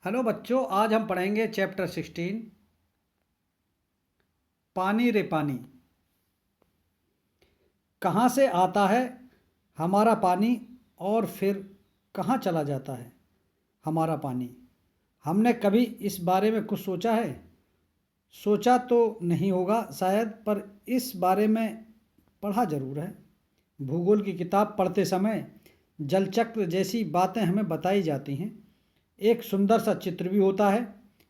Hello बच्चों, आज हम पढ़ेंगे चैप्टर 16 पानी रे पानी। कहाँ से आता है हमारा पानी और फिर कहाँ चला जाता है हमारा पानी। हमने कभी इस बारे में कुछ सोचा है? सोचा तो नहीं होगा शायद, पर इस बारे में पढ़ा ज़रूर है। भूगोल की किताब पढ़ते समय जलचक्र जैसी बातें हमें बताई जाती हैं। एक सुंदर सा चित्र भी होता है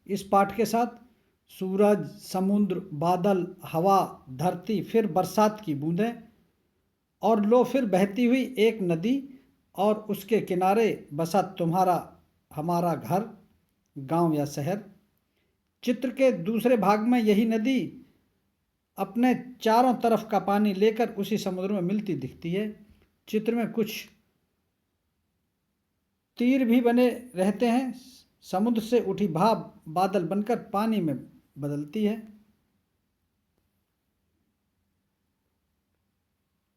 इस पाठ के साथ। सूरज, समुद्र, बादल, हवा, धरती, फिर बरसात की बूंदें, और लो फिर बहती हुई एक नदी, और उसके किनारे बसा तुम्हारा हमारा घर, गांव या शहर। चित्र के दूसरे भाग में यही नदी अपने चारों तरफ का पानी लेकर उसी समुद्र में मिलती दिखती है। चित्र में कुछ तीर भी बने रहते हैं। समुद्र से उठी भाप बादल बनकर पानी में बदलती है,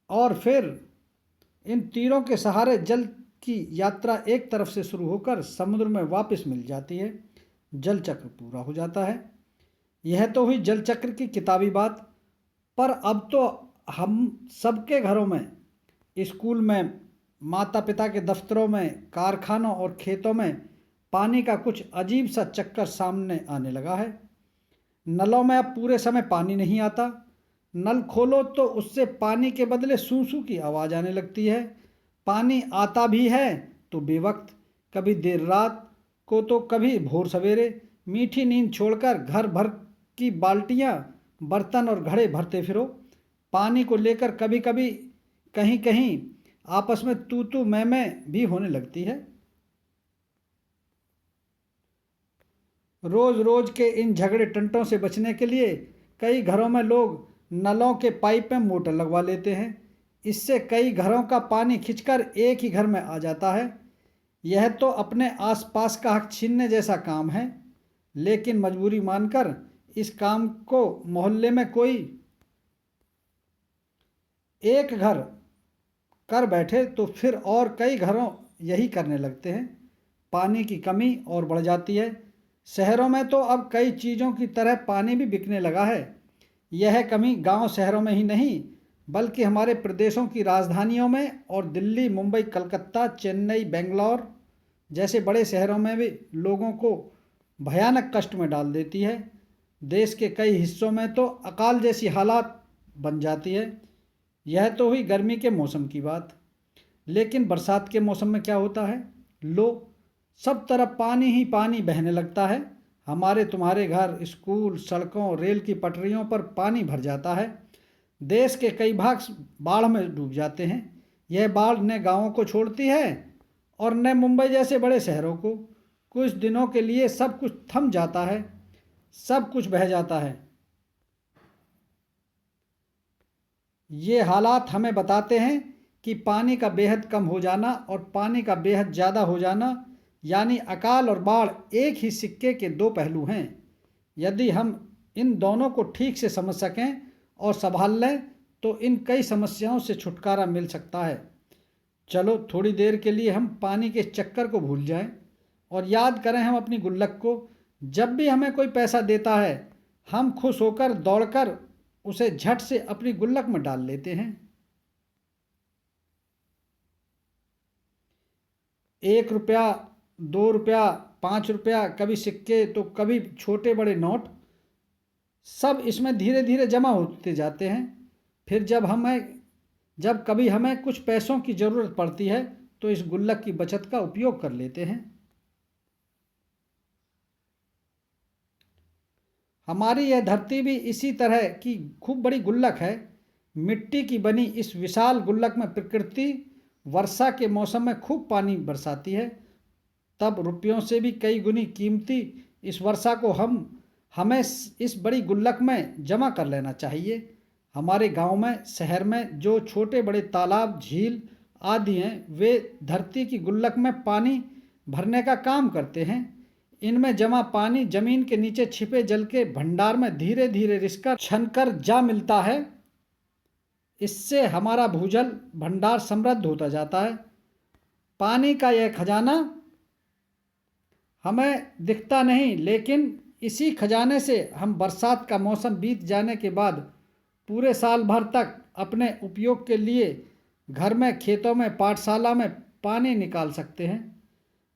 और फिर इन तीरों के सहारे जल की यात्रा एक तरफ से शुरू होकर समुद्र में वापस मिल जाती है। जल चक्र पूरा हो जाता है। यह तो हुई जल चक्र की किताबी बात, पर अब तो हम सबके घरों में, स्कूल में, माता पिता के दफ्तरों में, कारखानों और खेतों में पानी का कुछ अजीब सा चक्कर सामने आने लगा है। नलों में अब पूरे समय पानी नहीं आता। नल खोलो तो उससे पानी के बदले सूं सूं की आवाज़ आने लगती है। पानी आता भी है तो बेवक्त, कभी देर रात को तो कभी भोर सवेरे। मीठी नींद छोड़कर घर भर की बाल्टियाँ, बर्तन और घड़े भरते फिरो। पानी को लेकर कभी कभी कहीं कहीं आपस में तू तू मैं भी होने लगती है। रोज रोज के इन झगड़े टंटों से बचने के लिए कई घरों में लोग नलों के पाइप में मोटर लगवा लेते हैं। इससे कई घरों का पानी खिंचकर एक ही घर में आ जाता है। यह तो अपने आसपास का हक छीनने जैसा काम है, लेकिन मजबूरी मानकर इस काम को मोहल्ले में कोई एक घर कर बैठे तो फिर और कई घरों यही करने लगते हैं। पानी की कमी और बढ़ जाती है। शहरों में तो अब कई चीज़ों की तरह पानी भी बिकने लगा है। यह कमी गांव शहरों में ही नहीं, बल्कि हमारे प्रदेशों की राजधानियों में और दिल्ली, मुंबई, कलकत्ता, चेन्नई, बेंगलोर जैसे बड़े शहरों में भी लोगों को भयानक कष्ट में डाल देती है। देश के कई हिस्सों में तो अकाल जैसी हालात बन जाती है। यह तो हुई गर्मी के मौसम की बात, लेकिन बरसात के मौसम में क्या होता है? लो, सब तरफ पानी ही पानी बहने लगता है। हमारे तुम्हारे घर, स्कूल, सड़कों, रेल की पटरियों पर पानी भर जाता है। देश के कई भाग बाढ़ में डूब जाते हैं। यह बाढ़ न गांवों को छोड़ती है और न मुंबई जैसे बड़े शहरों को। कुछ दिनों के लिए सब कुछ थम जाता है, सब कुछ बह जाता है। ये हालात हमें बताते हैं कि पानी का बेहद कम हो जाना और पानी का बेहद ज़्यादा हो जाना, यानी अकाल और बाढ़, एक ही सिक्के के दो पहलू हैं। यदि हम इन दोनों को ठीक से समझ सकें और संभाल लें तो इन कई समस्याओं से छुटकारा मिल सकता है। चलो थोड़ी देर के लिए हम पानी के चक्कर को भूल जाएं और याद करें हम अपनी गुल्लक को। जब भी हमें कोई पैसा देता है, हम खुश होकर दौड़कर उसे झट से अपनी गुल्लक में डाल लेते हैं। 1 रुपया, 2 रुपया, 5 रुपया, कभी सिक्के तो कभी छोटे बड़े नोट, सब इसमें धीरे धीरे जमा होते जाते हैं। फिर जब कभी हमें कुछ पैसों की ज़रूरत पड़ती है तो इस गुल्लक की बचत का उपयोग कर लेते हैं। हमारी यह धरती भी इसी तरह की खूब बड़ी गुल्लक है। मिट्टी की बनी इस विशाल गुल्लक में प्रकृति वर्षा के मौसम में खूब पानी बरसाती है। तब रुपयों से भी कई गुनी कीमती इस वर्षा को हमें इस बड़ी गुल्लक में जमा कर लेना चाहिए। हमारे गांव में, शहर में जो छोटे बड़े तालाब, झील आदि हैं, वे धरती की गुल्लक में पानी भरने का काम करते हैं। इनमें जमा पानी जमीन के नीचे छिपे जल के भंडार में धीरे धीरे रिसकर छनकर जा मिलता है। इससे हमारा भूजल भंडार समृद्ध होता जाता है। पानी का यह खजाना हमें दिखता नहीं, लेकिन इसी खजाने से हम बरसात का मौसम बीत जाने के बाद पूरे साल भर तक अपने उपयोग के लिए घर में, खेतों में, पाठशाला में पानी निकाल सकते हैं।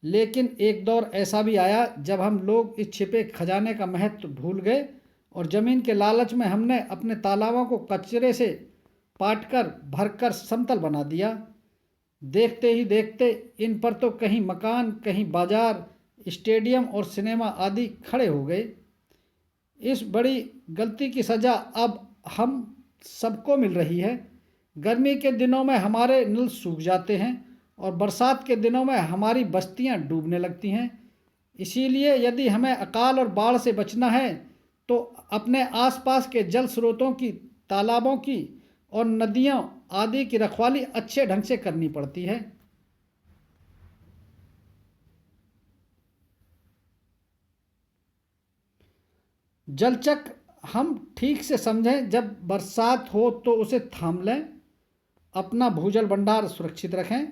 लेकिन एक दौर ऐसा भी आया जब हम लोग इस छिपे खजाने का महत्व भूल गए और ज़मीन के लालच में हमने अपने तालाबों को कचरे से पाटकर भरकर समतल बना दिया। देखते ही देखते इन पर तो कहीं मकान, कहीं बाजार, स्टेडियम और सिनेमा आदि खड़े हो गए। इस बड़ी गलती की सज़ा अब हम सबको मिल रही है। गर्मी के दिनों में हमारे नल सूख जाते हैं और बरसात के दिनों में हमारी बस्तियां डूबने लगती हैं। इसीलिए यदि हमें अकाल और बाढ़ से बचना है तो अपने आसपास के जल स्रोतों की, तालाबों की और नदियों आदि की रखवाली अच्छे ढंग से करनी पड़ती है। जल चक्र हम ठीक से समझें। जब बरसात हो तो उसे थाम लें, अपना भूजल भंडार सुरक्षित रखें,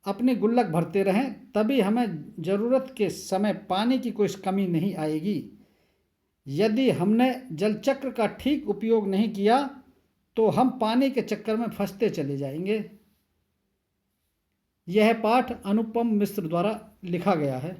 अपनी गुल्लक भरते रहें, तभी हमें ज़रूरत के समय पानी की कोई कमी नहीं आएगी। यदि हमने जल चक्र का ठीक उपयोग नहीं किया तो हम पानी के चक्कर में फंसते चले जाएंगे। यह पाठ अनुपम मिश्र द्वारा लिखा गया है।